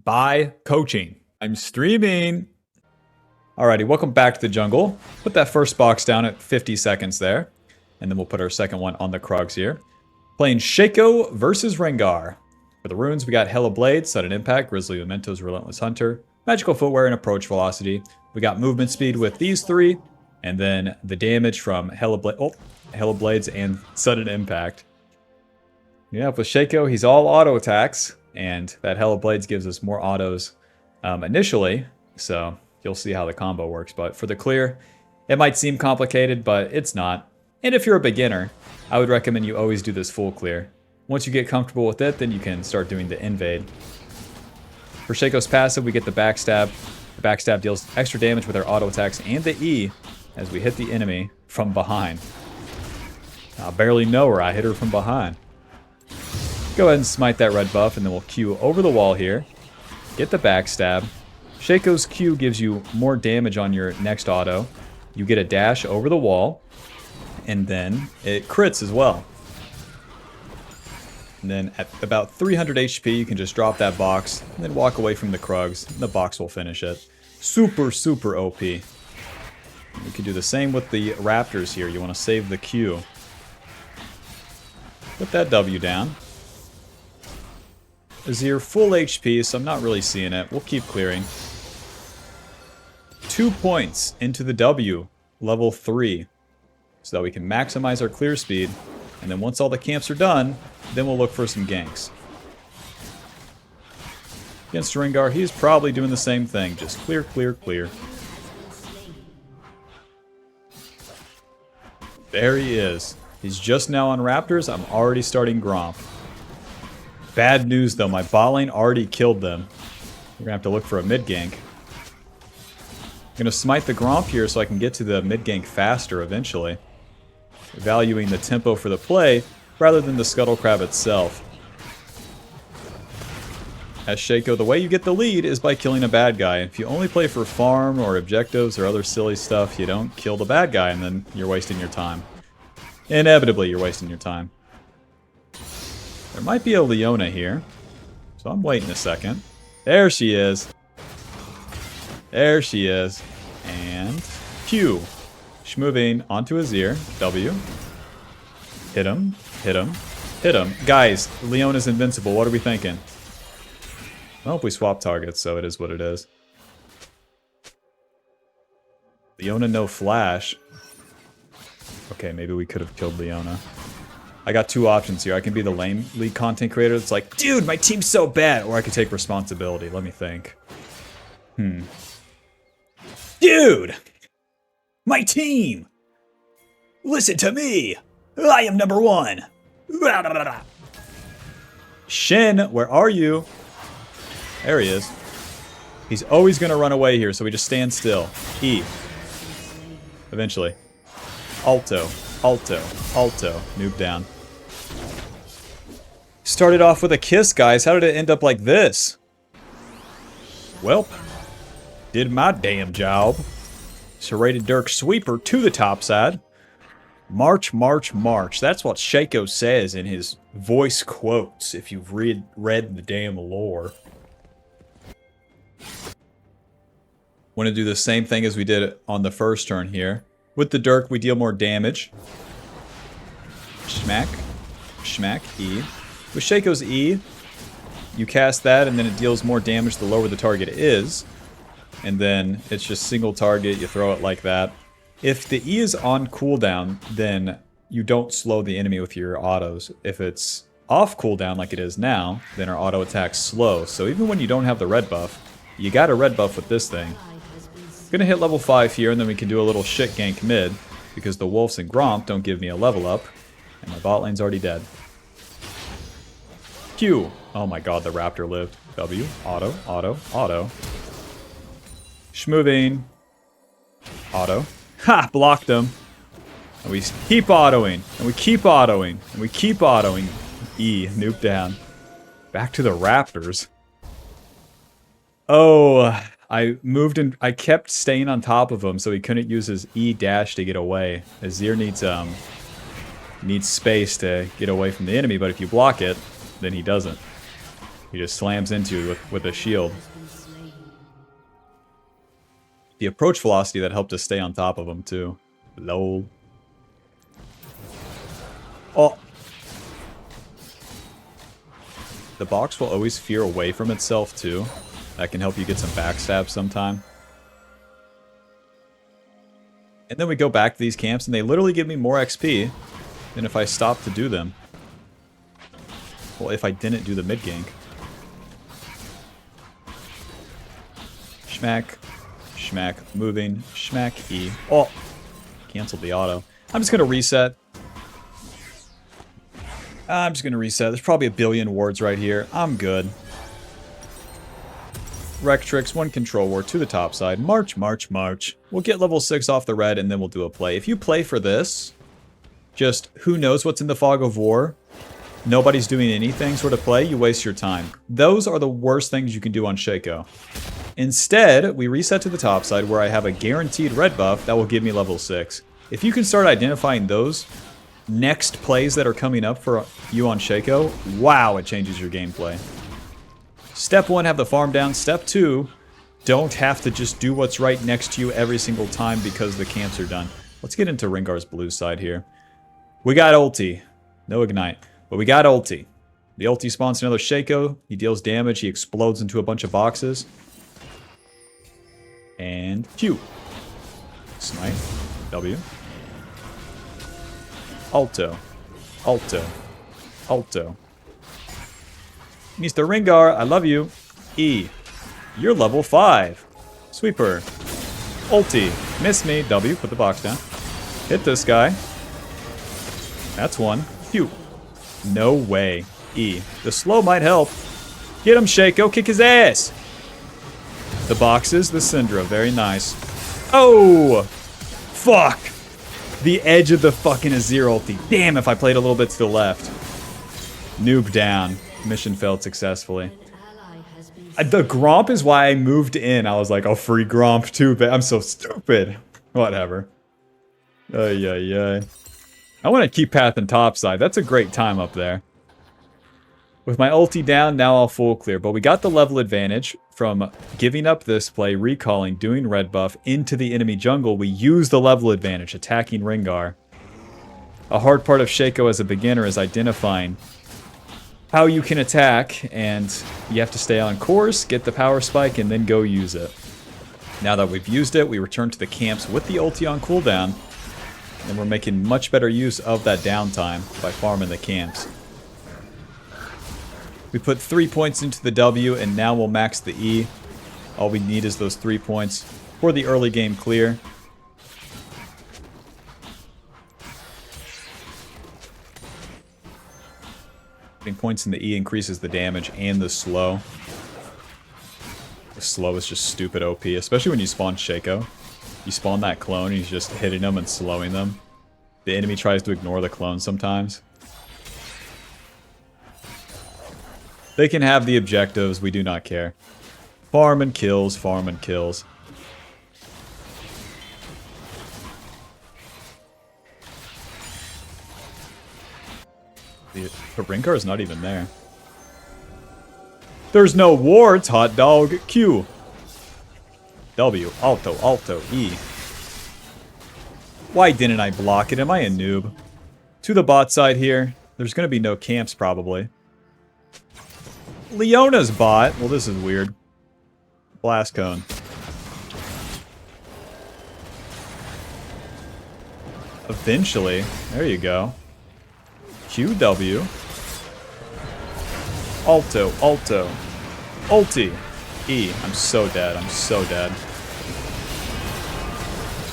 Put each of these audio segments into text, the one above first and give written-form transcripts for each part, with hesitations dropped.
by coaching. I'm streaming. Alrighty, welcome back to the jungle. Put that first box down at 50 seconds there. And then we'll put our second one on the Krugs here. Playing Shaco versus Rengar. For the runes, we got Hella Blade, Sudden Impact, Grizzly Mementos, Relentless Hunter, Magical Footwear, and Approach Velocity. We got movement speed with these three. And then the damage from Hella Blades and Sudden Impact. Yeah, with Shaco, he's all auto attacks. And that Hella Blades gives us more autos initially. So you'll see how the combo works. But for the clear, it might seem complicated, but it's not. And if you're a beginner, I would recommend you always do this full clear. Once you get comfortable with it, then you can start doing the invade. For Shaco's passive, we get the backstab. The backstab deals extra damage with our auto attacks and the E as we hit the enemy from behind. I barely know her, I hit her from behind. Go ahead and smite that red buff, and then we'll Q over the wall here. Get the backstab. Shaco's Q gives you more damage on your next auto. You get a dash over the wall, and then it crits as well. And then at about 300 HP, you can just drop that box, and then walk away from the Krugs, and the box will finish it. Super, super OP. We can do the same with the Raptors here. You want to save the Q. Put that W down. Azir full HP, so I'm not really seeing it. We'll keep clearing. 2 points into the W, level 3. So that we can maximize our clear speed. And then once all the camps are done, then we'll look for some ganks. Against Rengar, he's probably doing the same thing. Just clear, clear, clear. There he is. He's just now on Raptors. I'm already starting Gromp. Bad news though, my bot lane already killed them. We're gonna have to look for a mid gank. I'm gonna smite the Gromp here so I can get to the mid gank faster eventually. Valuing the tempo for the play rather than the Scuttle Crab itself. As Shaco, the way you get the lead is by killing a bad guy. If you only play for farm or objectives or other silly stuff, you don't kill the bad guy and then you're wasting your time. Inevitably, you're wasting your time. There might be a Leona here, so I'm waiting a second. There she is. There she is. And Q. Moving onto Azir. W. Hit him. Hit him. Hit him. Guys, Leona's invincible. What are we thinking? Well, we swap targets, so it is what it is. Leona no flash. Okay, maybe we could have killed Leona. I got two options here. I can be the lame league content creator that's like, dude, my team's so bad. Or I could take responsibility. Let me think. Dude! My team! Listen to me! I am number one! Shin, where are you? There he is. He's always going to run away here, so we just stand still. E. Eventually. Alto. Alto. Alto. Noob down. Started off with a kiss, guys. How did it end up like this? Welp. Did my damn job. Serrated Dirk Sweeper to the top side. March, march, march. That's what Shaco says in his voice quotes, if you've read the damn lore. Want to do the same thing as we did on the first turn here. With the Dirk, we deal more damage. Schmack. Schmack. E. With Shaco's E, you cast that, and then it deals more damage the lower the target is. And then it's just single target, you throw it like that. If the E is on cooldown, then you don't slow the enemy with your autos. If it's off cooldown like it is now, then our auto attack's slow. So even when you don't have the red buff, you got a red buff with this thing. Gonna hit level 5 here, and then we can do a little shit gank mid, because the Wolves and Gromp don't give me a level up, and my bot lane's already dead. Q. Oh my god, the Raptor lived. W. Auto, auto, auto. Schmoving. Auto. Ha! Blocked him. And we keep autoing. And we keep autoing. And we keep autoing. E. Nuke down. Back to the Raptors. Oh, I moved and I kept staying on top of him so he couldn't use his E dash to get away. Azir needs space to get away from the enemy, but if you block it, then he doesn't. He just slams into you with a shield. The approach velocity that helped us stay on top of him, too. Lol. Oh. The box will always veer away from itself, too. That can help you get some backstab sometime. And then we go back to these camps, and they literally give me more XP than if I stopped to do them. Well, if I didn't do the mid-gank. Schmack. Schmack. Moving. Schmack. E. Oh! Canceled the auto. I'm just going to reset. There's probably a billion wards right here. I'm good. Rectrix, 1 control ward to the top side. March, march, march. We'll get level 6 off the red, and then we'll do a play. If you play for this, just who knows what's in the fog of war, nobody's doing anything sort of play, you waste your time. Those are the worst things you can do on Shaco. Instead, we reset to the top side where I have a guaranteed red buff that will give me level 6. If you can start identifying those next plays that are coming up for you on Shaco, wow, it changes your gameplay. Step 1, have the farm down. Step 2, don't have to just do what's right next to you every single time because the camps are done. Let's get into Rengar's blue side here. We got ulti. No ignite. But we got ulti. The ulti spawns another Shaco. He deals damage. He explodes into a bunch of boxes. And Q. Smite. W. Alto. Alto. Alto. Mr. Rengar, I love you. E. You're level 5. Sweeper. Ulti. Miss me. W. Put the box down. Hit this guy. That's 1. Q. No way. E. The slow might help. Get him, Shaco. Kick his ass. The boxes. The Syndra. Very nice. Oh! Fuck! The edge of the fucking Azir ulti. Damn, if I played a little bit to the left. Noob down. Mission failed successfully. The Gromp is why I moved in. I was like, oh, free Gromp too, but I'm so stupid. Whatever. Ay. I want to keep path and topside. That's a great time up there. With my ulti down, now I'll full clear. But we got the level advantage from giving up this play, recalling, doing red buff into the enemy jungle. We use the level advantage, attacking Rengar. A hard part of Shaco as a beginner is identifying how you can attack, and you have to stay on course, get the power spike, and then go use it. Now that we've used it, we return to the camps with the ulti on cooldown, and we're making much better use of that downtime by farming the camps. We put 3 points into the W, and now we'll max the E. All we need is those 3 points for the early game clear. Putting points in the E increases the damage and the slow. The slow is just stupid OP, especially when you spawn Shaco. You spawn that clone and he's just hitting them and slowing them. The enemy tries to ignore the clone sometimes. They can have the objectives, we do not care. Farm and kills, farm and kills. But Rengar is not even there. There's no wards, hot dog. Q. W. Alto, Alto, E. Why didn't I block it? Am I a noob? To the bot side here. There's going to be no camps, probably. Leona's bot. Well, this is weird. Blast cone. Eventually. There you go. QW. Alto, Alto. Ulti. E. I'm so dead. I'm so dead.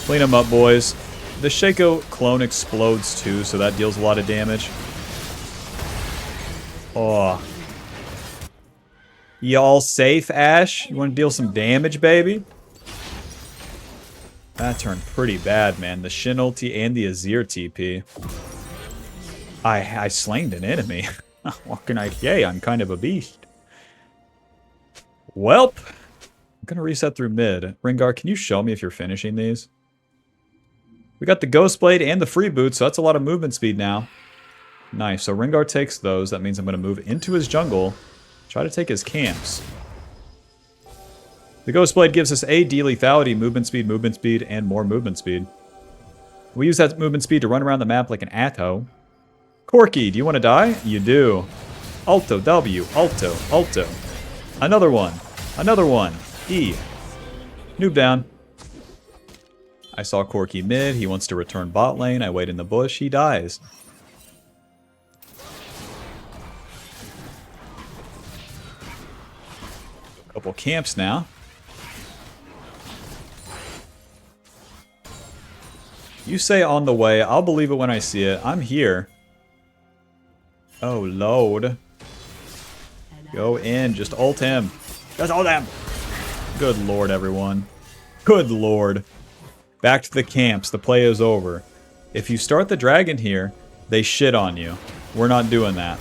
Clean them up, boys. The Shaco clone explodes too, so that deals a lot of damage. Oh. Y'all safe, Ash? You want to deal some damage, baby? That turned pretty bad, man. The Shin ulti and the Azir TP. I slain an enemy. What can I say? I'm kind of a beast. Welp. I'm going to reset through mid. Rengar, can you show me if you're finishing these? We got the Ghost Blade and the free boot, so that's a lot of movement speed now. Nice. So Rengar takes those. That means I'm going to move into his jungle Try to take his camps. The Ghost Blade gives us AD lethality, movement speed, and more movement speed. We use that movement speed to run around the map like an atto. Corky, do you want to die? You do. Alto, W, Alto, Alto. Another one. Another one. E. Noob down. I saw Corky mid. He wants to return bot lane. I wait in the bush. He dies. Couple camps now. You say on the way. I'll believe it when I see it. I'm here. Oh, load. Go in. Just ult him. Just ult him. Good lord, everyone. Good lord. Back to the camps. The play is over. If you start the dragon here, they shit on you. We're not doing that.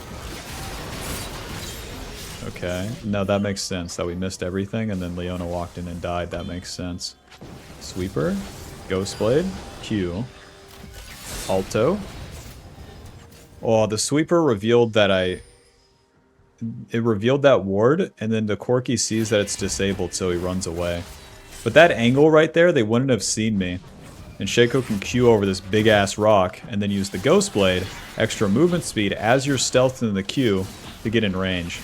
Okay. No, that makes sense. That we missed everything and then Leona walked in and died. That makes sense. Sweeper. Ghost Blade. Q. Alto. Oh, the sweeper revealed that it revealed that ward, and then the Corky sees that it's disabled, so he runs away. But that angle right there, they wouldn't have seen me. And Shaco can Q over this big-ass rock, and then use the Ghost Blade, extra movement speed as you're stealthed in the Q, to get in range.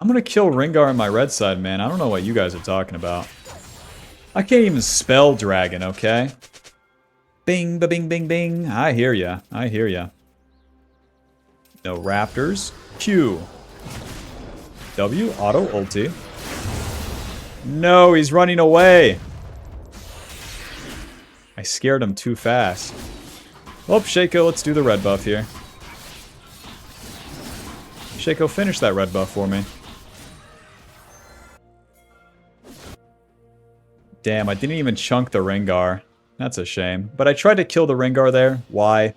I'm gonna kill Rengar on my red side, man. I don't know what you guys are talking about. I can't even spell dragon, okay? Bing, ba bing, bing, bing. I hear ya. I hear ya. No raptors. Q. W. Auto ulti. No, he's running away. I scared him too fast. Well, Shaco, let's do the red buff here. Shaco, finish that red buff for me. Damn, I didn't even chunk the Rengar. That's a shame. But I tried to kill the Rengar there. Why?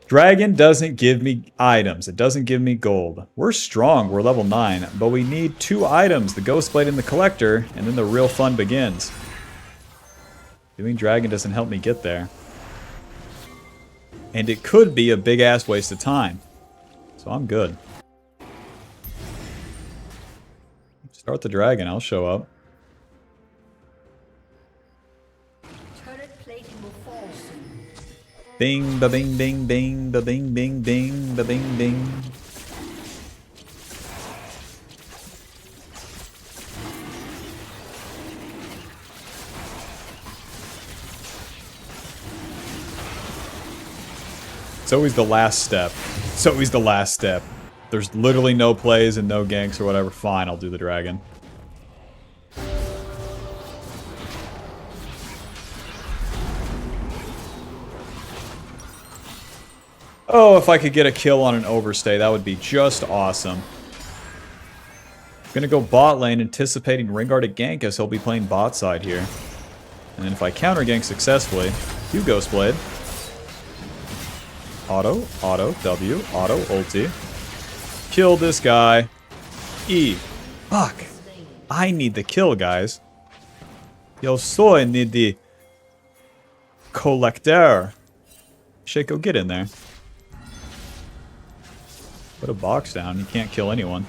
Dragon doesn't give me items. It doesn't give me gold. We're strong. We're level 9. But we need 2 items. The Ghost Blade and the Collector. And then the real fun begins. Doing Dragon doesn't help me get there. And it could be a big-ass waste of time. So I'm good. Start the Dragon. I'll show up. Bing, ba bing, bing, bing, ba bing, bing, bing, ba bing, bing. It's always the last step. It's always the last step. There's literally no plays and no ganks or whatever. Fine, I'll do the dragon. Oh, if I could get a kill on an overstay, that would be just awesome. I'm gonna go bot lane, anticipating Rengar to gank us. He'll be playing bot side here. And then if I counter gank successfully, you Ghost Blade. Auto, auto, W, auto, ulti. Kill this guy. E. Fuck. I need the kill, guys. Yo soy need the collector. Shaco, get in there. Put a box down. You can't kill anyone.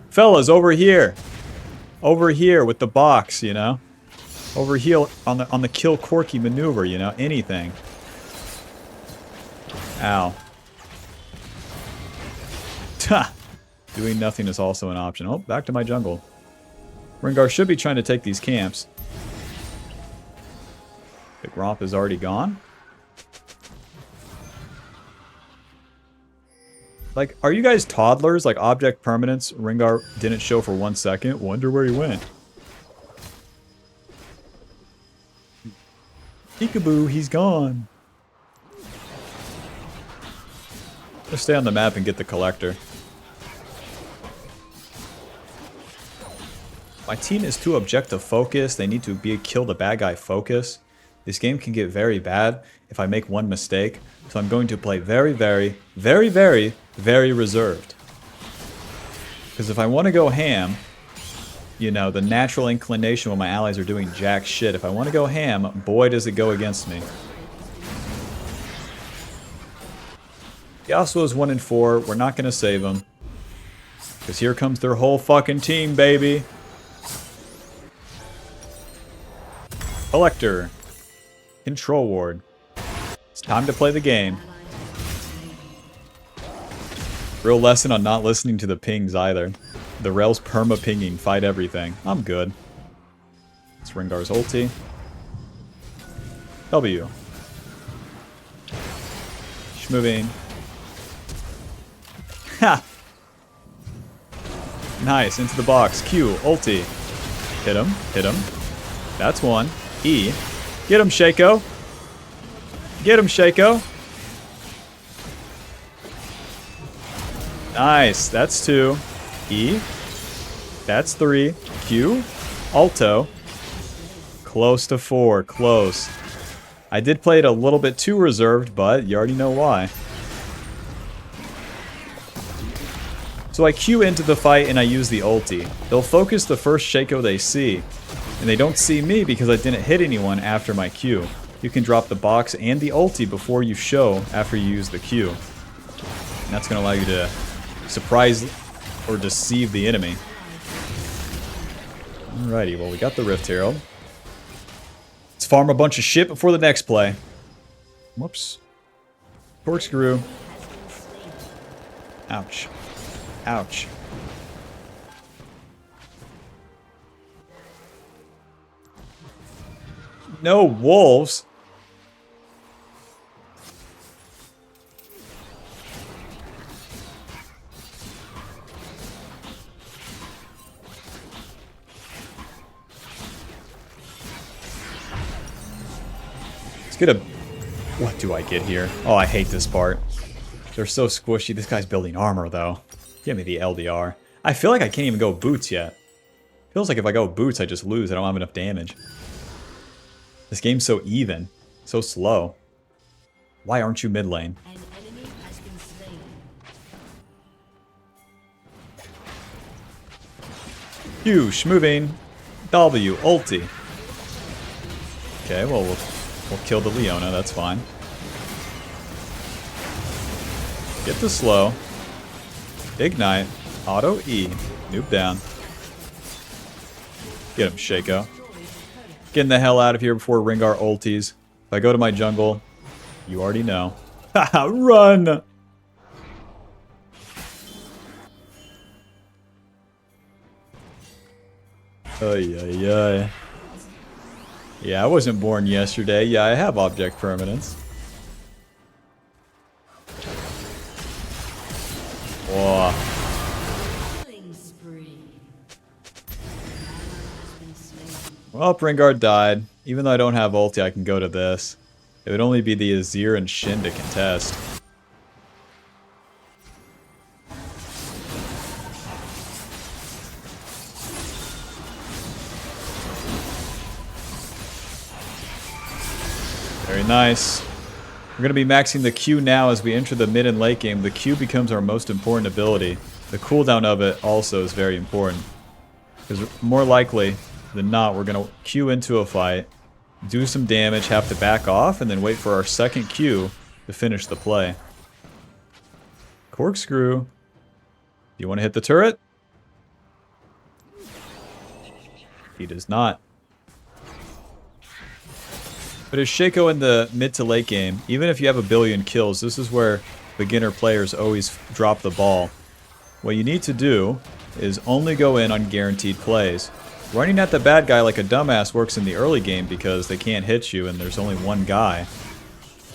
Fellas, over here. Over here with the box, you know? Over here on the kill Corky maneuver, you know? Anything. Ow. Ha! Doing nothing is also an option. Oh, back to my jungle. Rengar should be trying to take these camps. The Gromp is already gone. Like, are you guys toddlers? Like, object permanence, Rengar didn't show for 1 second. Wonder where he went. Peekaboo, he's gone. Let's stay on the map and get the collector. My team is too objective focused. They need to kill the bad guy focus. This game can get very bad if I make one mistake. So I'm going to play very, very, very, very, very reserved. Because if I want to go ham, you know, the natural inclination when my allies are doing jack shit. If I want to go ham, boy does it go against me. Yasuo's 1 in 4. We're not going to save him. Because here comes their whole fucking team, baby. Collector. Control ward. It's time to play the game. Real lesson on not listening to the pings either. The Rel's perma-pinging. Fight everything. I'm good. It's Rengar's ulti. W. Schmoving. Ha! Nice, into the box. Q, ulti. Hit him, hit him. That's one. E. Get him, Shaco. Get him, Shaco. Nice, that's 2. E. That's 3. Q. Alto. Close to 4, close. I did play it a little bit too reserved, but you already know why. So I Q into the fight and I use the ulti. They'll focus the first Shaco they see, and they don't see me because I didn't hit anyone after my Q. You can drop the box and the ulti before you show after you use the Q. And that's going to allow you to surprise or deceive the enemy. Alrighty, well we got the Rift Herald. Let's farm a bunch of shit before the next play. Whoops. Corkscrew. Ouch. Ouch. No wolves. Let's get a... What do I get here? Oh, I hate this part. They're so squishy. This guy's building armor, though. Give me the LDR. I feel like I can't even go boots yet. Feels like if I go boots, I just lose. I don't have enough damage. This game's so even. So slow. Why aren't you mid lane? An enemy has been slain. Q, schmoving. W, ulti. Okay, well, we'll kill the Leona. That's fine. Get the slow. Ignite. Auto E. Noob down. Get him, Shaco. Getting the hell out of here before Rengar ulties. If I go to my jungle, you already know. Haha, run! Ay, ay, ay. Yeah, I wasn't born yesterday. Yeah, I have object permanence. Whoa. Well, Rengar died. Even though I don't have ulti, I can go to this. It would only be the Azir and Shin to contest. Very nice. We're going to be maxing the Q now as we enter the mid and late game. The Q becomes our most important ability. The cooldown of it also is very important. Because more likely than not, we're going to Q into a fight, do some damage, have to back off, and then wait for our second Q to finish the play. Corkscrew. Do you want to hit the turret? He does not. But as Shaco in the mid to late game, even if you have a billion kills, this is where beginner players always drop the ball. What you need to do is only go in on guaranteed plays. Running at the bad guy like a dumbass works in the early game because they can't hit you and there's only one guy.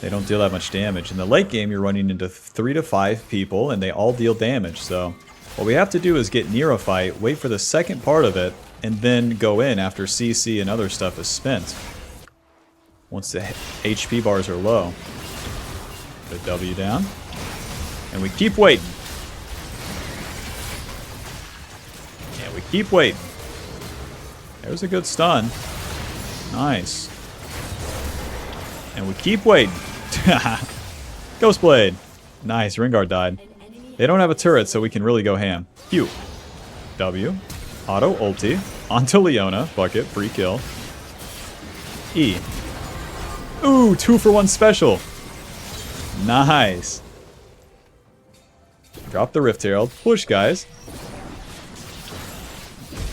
They don't deal that much damage. In the late game, you're running into 3 to 5 people and they all deal damage. So what we have to do is get near a fight, wait for the second part of it, and then go in after CC and other stuff is spent. Once the HP bars are low. Put a W down. And we keep waiting. Yeah, we keep waiting. There's a good stun. Nice. And we keep waiting. Ghostblade. Nice, Rengar died. They don't have a turret, so we can really go ham. Q. W. Auto ulti. Onto Leona. Bucket. Free kill. E. Ooh, 2-for-1 special. Nice. Drop the Rift Herald. Push, guys.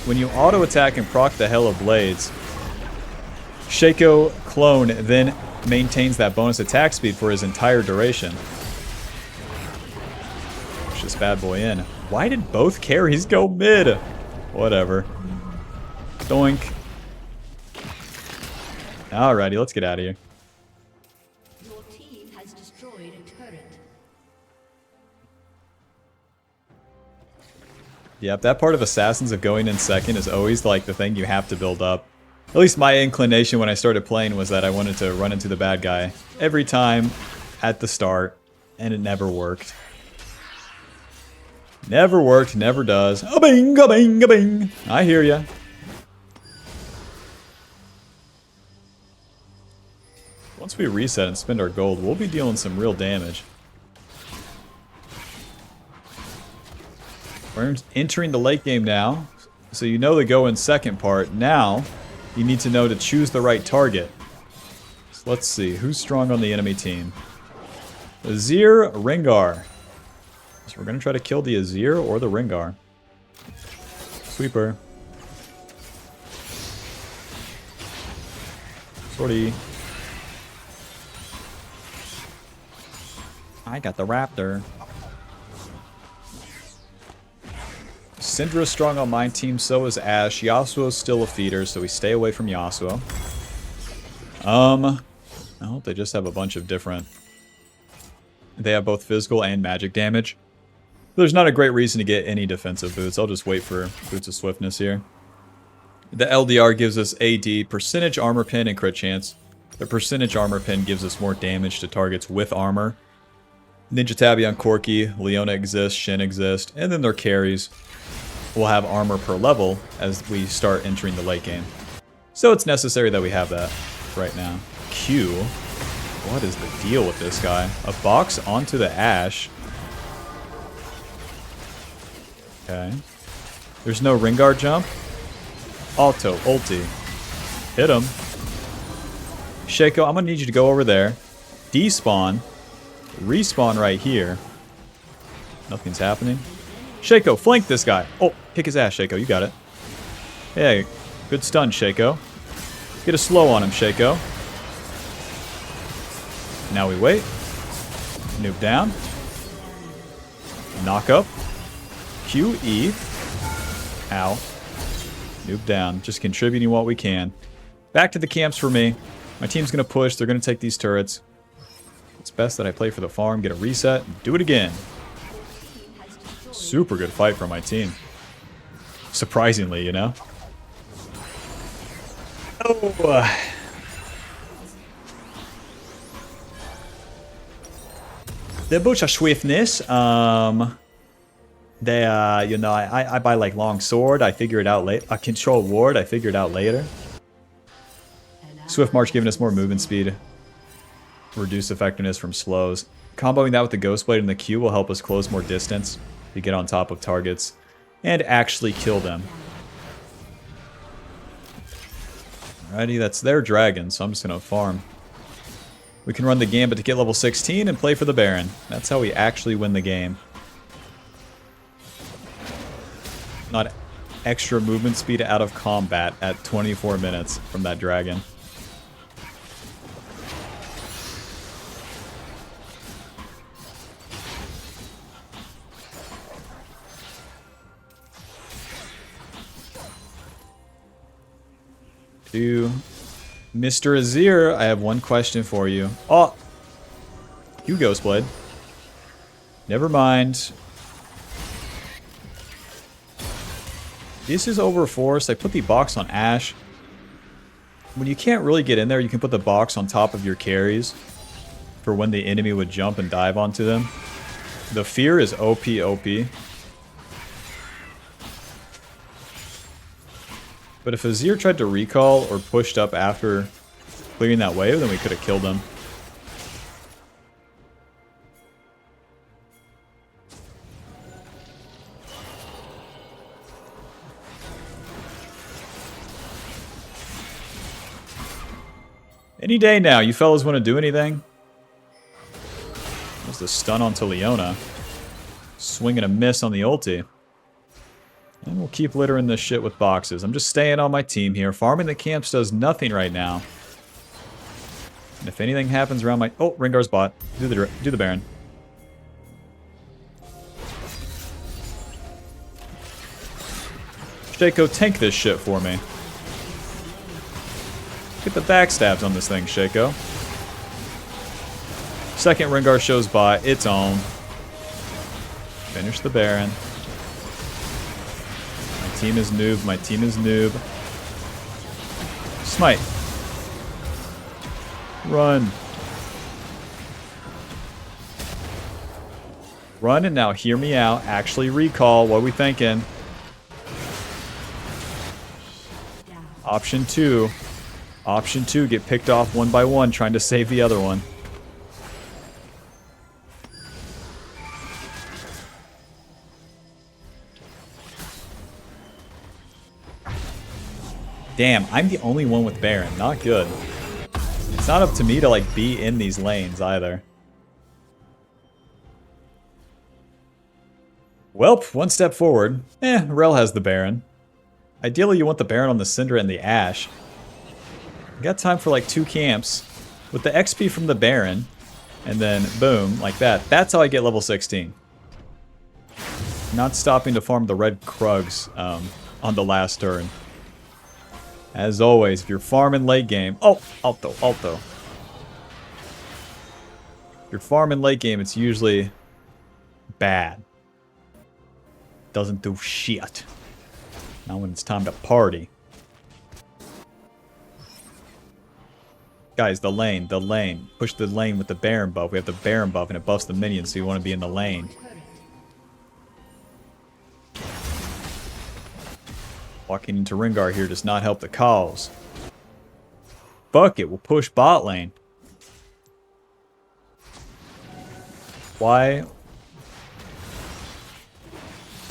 When you auto attack and proc the Hell of Blades, Shaco clone then maintains that bonus attack speed for his entire duration. Push this bad boy in. Why did both carries go mid? Whatever. Doink. Alrighty, let's get out of here. Your team has destroyed a turret. Yep, that part of Assassins of going in second is always like the thing you have to build up. At least my inclination when I started playing was that I wanted to run into the bad guy every time at the start, and it never worked. Never worked, never does. A-bing, a-bing, a-bing. I hear ya. Once we reset and spend our gold, we'll be dealing some real damage. We're entering the late game now, so you know the go in second part. Now, you need to know to choose the right target. So let's see, who's strong on the enemy team? Azir, Rengar. So we're going to try to kill the Azir or the Rengar. Sweeper. Sortie. I got the Raptor. Syndra's strong on my team, so is Ashe. Yasuo's still a feeder, so we stay away from Yasuo. Oh, they just have a bunch of different... They have both physical and magic damage. There's not a great reason to get any defensive boots. I'll just wait for Boots of Swiftness here. The LDR gives us AD, percentage armor pin, and crit chance. The percentage armor pin gives us more damage to targets with armor. Ninja Tabby on Corki, Leona exists, Shin exists, and then their carries will have armor per level as we start entering the late game. So it's necessary that we have that right now. Q. What is the deal with this guy? A box onto the Ashe. Okay. There's no Rengar jump. Auto, ulti. Hit him. Shaco, I'm gonna need you to go over there. Despawn. Respawn right here. Nothing's happening. Shaco, flank this guy. Oh, kick his ass, Shaco. You got it. Hey, good stun, Shaco. Get a slow on him, Shaco. Now we wait. Noob down. Knock up. QE. Ow. Noob down. Just contributing what we can. Back to the camps for me. My team's going to push. They're going to take these turrets. It's best that I play for the farm, get a reset, and do it again. Super good fight from my team. Surprisingly, you know? Oh. The Butcher Swiftness, they, you know, I buy like long sword, I figure it out later. A control ward, I figure it out later. Swift March giving us more movement speed. Reduce effectiveness from slows. Comboing that with the Ghost Blade and the Q will help us close more distance to get on top of targets and actually kill them. Alrighty, that's their dragon, so I'm just going to farm. We can run the Gambit to get level 16 and play for the Baron. That's how we actually win the game. Not extra movement speed out of combat at 24 minutes from that dragon. To Mr. Azir, I have one question for you. Oh! You Ghostblade. Never mind. This is overforced. I put the box on Ashe. When you can't really get in there, you can put the box on top of your carries for when the enemy would jump and dive onto them. The fear is OP. But if Azir tried to recall or pushed up after clearing that wave, then we could have killed him. Any day now. You fellas want to do anything? There's the stun onto Leona. Swing and a miss on the ulti. And we'll keep littering this shit with boxes. I'm just staying on my team here. Farming the camps does nothing right now. And if anything happens around my... Oh, Rengar's bot. Do the Baron. Shaco, tank this shit for me. Get the backstabs on this thing, Shaco. Second Rengar shows bot. It's on. Finish the Baron. My team is noob. My team is noob. Smite. Run. Run and now hear me out. Actually recall. What are we thinking? Option 2. Option 2. Get picked off one by one trying to save the other one. Damn, I'm the only one with Baron. Not good. It's not up to me to like be in these lanes either. Welp, one step forward. Rel has the Baron. Ideally you want the Baron on the Syndra and the Ashe. Got time for like 2 camps. With the XP from the Baron, and then boom, like that. That's how I get level 16. Not stopping to farm the red Krugs on the last turn. As always, if you're farming late game... Oh, Alto. If you're farming late game, it's usually bad. Doesn't do shit. Not when it's time to party. Guys, the lane. Push the lane with the Baron buff. We have the Baron buff and it buffs the minions, so you want to be in the lane. Walking into Rengar here does not help the cause. Fuck it, we'll push bot lane. Why?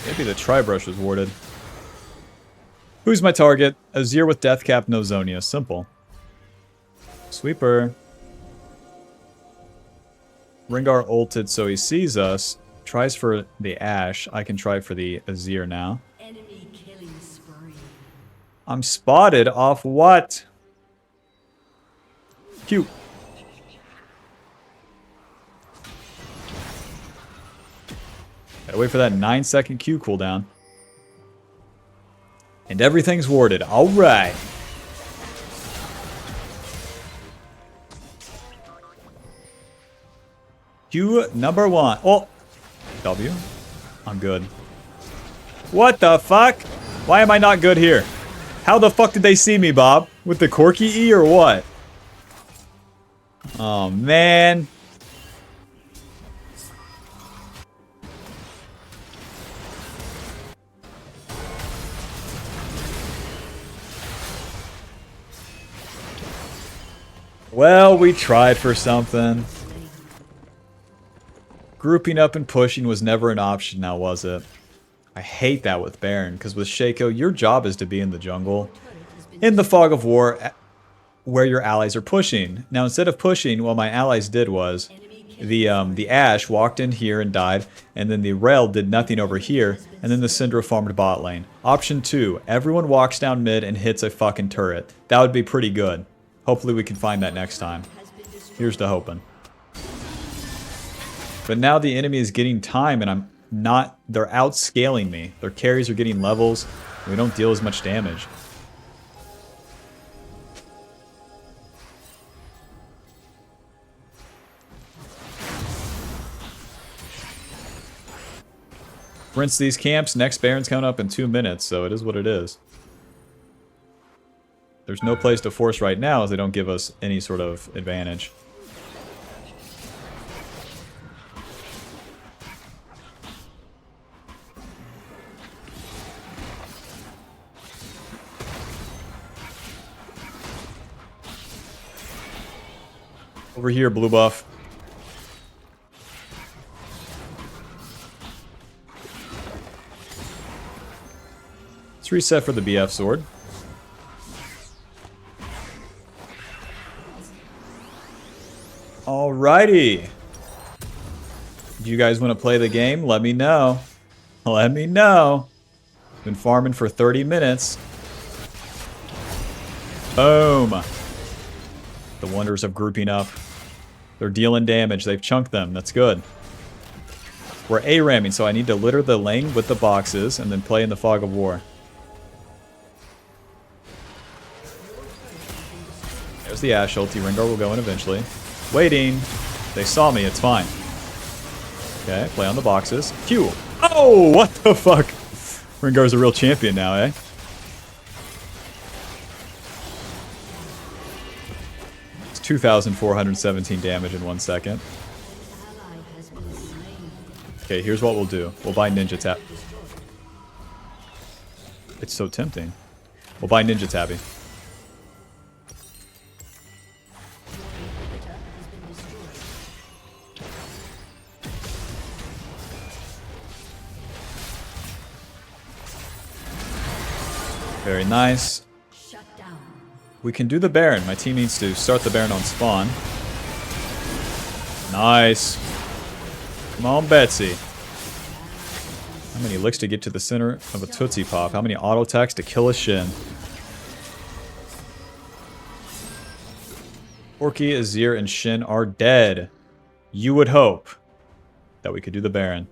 Maybe the Tri-Brush was warded. Who's my target? Azir with Death Cap, no Zonia. Simple. Sweeper. Rengar ulted so he sees us. Tries for the Ashe. I can try for the Azir now. Enemy killing spree. I'm spotted off what? Q. Gotta wait for that 9-second Q cooldown. And everything's warded. Alright. Q number 1. Oh. W. I'm good. What the fuck? Why am I not good here? How the fuck did they see me, Bob? With the Corky E or what? Oh, man. Well, we tried for something. Grouping up and pushing was never an option now, was it? I hate that with Baron, because with Shaco, your job is to be in the jungle, in the fog of war, where your allies are pushing. Now, instead of pushing, what my allies did was, the Ashe walked in here and died, and then the Rel did nothing over here, and then the Syndra farmed bot lane. Option 2, everyone walks down mid and hits a fucking turret. That would be pretty good. Hopefully we can find that next time. Here's to hoping. But now the enemy is getting time and I'm not... They're outscaling me. Their carries are getting levels. We don't deal as much damage. Rinse these camps. Next Baron's coming up in 2 minutes, so it is what it is. There's no place to force right now as they don't give us any sort of advantage. Over here, blue buff. Let's reset for the BF sword. Alrighty. Do you guys want to play the game? Let me know. Let me know. Been farming for 30 minutes. Boom. The wonders of grouping up. They're dealing damage. They've chunked them. That's good. We're A-ramming, so I need to litter the lane with the boxes and then play in the fog of war. There's the Ashe ulti. Rengar will go in eventually. Waiting. They saw me. It's fine. Okay, play on the boxes. Q. Oh, what the fuck? Rengar's a real champion now, eh? It's 2,417 damage in 1 second. Okay, here's what we'll do. We'll buy Ninja Tab. It's so tempting. We'll buy Ninja Tabby. Very nice. Shut down. We can do the Baron. My team needs to start the Baron on spawn. Nice. Come on, Betsy. How many licks to get to the center of a Tootsie Pop? How many auto attacks to kill a Shin? Orki, Azir, and Shin are dead. You would hope that we could do the Baron.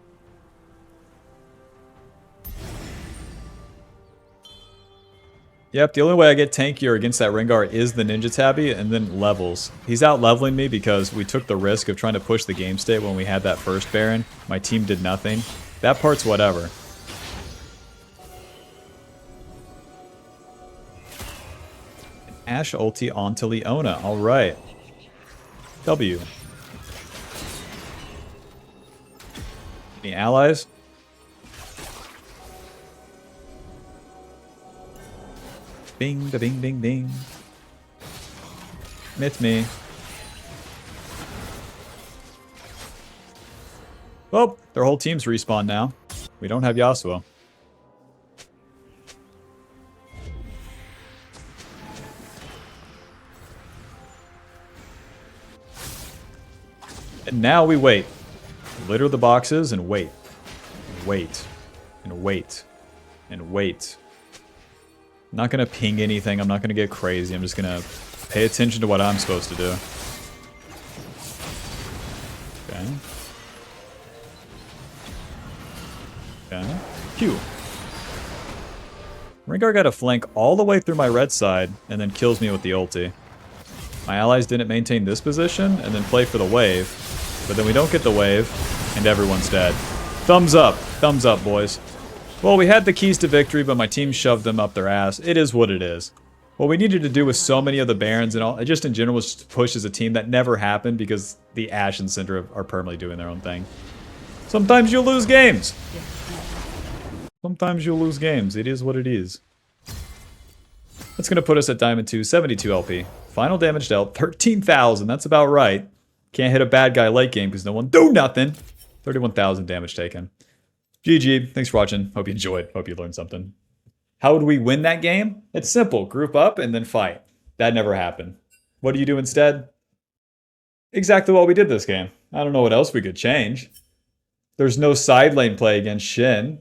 Yep, the only way I get tankier against that Rengar is the Ninja Tabby and then levels. He's out leveling me because we took the risk of trying to push the game state when we had that first Baron. My team did nothing. That part's whatever. An Ashe ulti onto Leona. Alright. W. Any allies? Bing, da bing, bing, bing. It's me. Well, their whole team's respawned now. We don't have Yasuo. And now we wait. Litter the boxes and wait. And wait. And wait. And wait. I'm not going to ping anything. I'm not going to get crazy. I'm just going to pay attention to what I'm supposed to do. Okay. Okay. Q. Rengar got a flank all the way through my red side and then kills me with the ulti. My allies didn't maintain this position and then play for the wave. But then we don't get the wave and everyone's dead. Thumbs up. Thumbs up, boys. Well, we had the keys to victory, but my team shoved them up their ass. It is what it is. What we needed to do with so many of the Barons and all, just in general, was just push as a team. That never happened because the Ashe and Syndra are permanently doing their own thing. Sometimes you'll lose games. Sometimes you'll lose games. It is what it is. That's going to put us at Diamond 2, 72 LP. Final damage dealt, 13,000. That's about right. Can't hit a bad guy late game because no one do nothing. 31,000 damage taken. GG. Thanks for watching. Hope you enjoyed. Hope you learned something. How would we win that game? It's simple. Group up and then fight. That never happened. What do you do instead? Exactly what we did this game. I don't know what else we could change. There's no side lane play against Shin.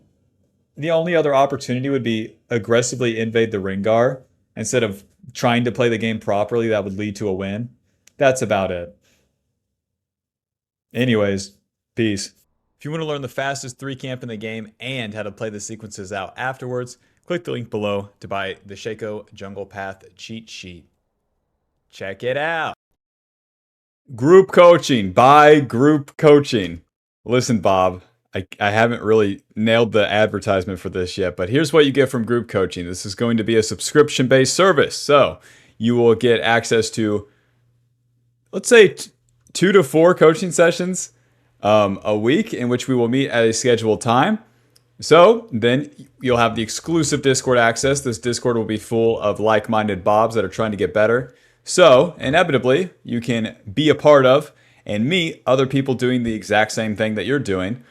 The only other opportunity would be aggressively invade the Rengar instead of trying to play the game properly that would lead to a win. That's about it. Anyways, peace. If you want to learn the fastest 3 camp in the game and how to play the sequences out afterwards, click the link below to buy the Shaco Jungle Path cheat sheet. Check it out. Group coaching. Buy group coaching. Listen, Bob, I haven't really nailed the advertisement for this yet, but here's what you get from group coaching. This is going to be a subscription-based service. So you will get access to, let's say, 2 to 4 coaching sessions a week in which we will meet at a scheduled time. So then you'll have the exclusive Discord access. This Discord will be full of like-minded Bobs that are trying to get better. So inevitably, you can be a part of and meet other people doing the exact same thing that you're doing.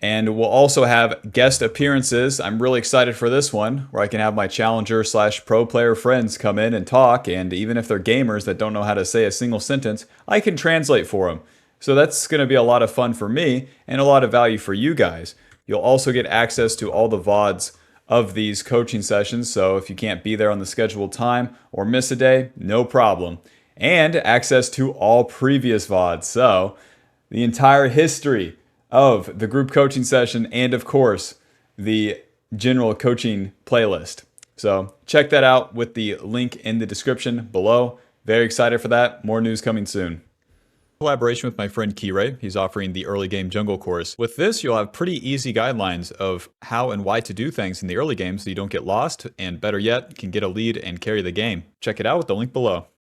And we'll also have guest appearances. I'm really excited for this one, where I can have my challenger / pro player friends come in and talk. And even if they're gamers that don't know how to say a single sentence, I can translate for them. So that's going to be a lot of fun for me and a lot of value for you guys. You'll also get access to all the VODs of these coaching sessions. So if you can't be there on the scheduled time or miss a day, no problem. And access to all previous VODs. So the entire history of the group coaching session and, of course, the general coaching playlist. So check that out with the link in the description below. Very excited for that. More news coming soon. Collaboration with my friend Kiray. He's offering the early game jungle course. With this, you'll have pretty easy guidelines of how and why to do things in the early game so you don't get lost, and better yet, can get a lead and carry the game. Check it out with the link below.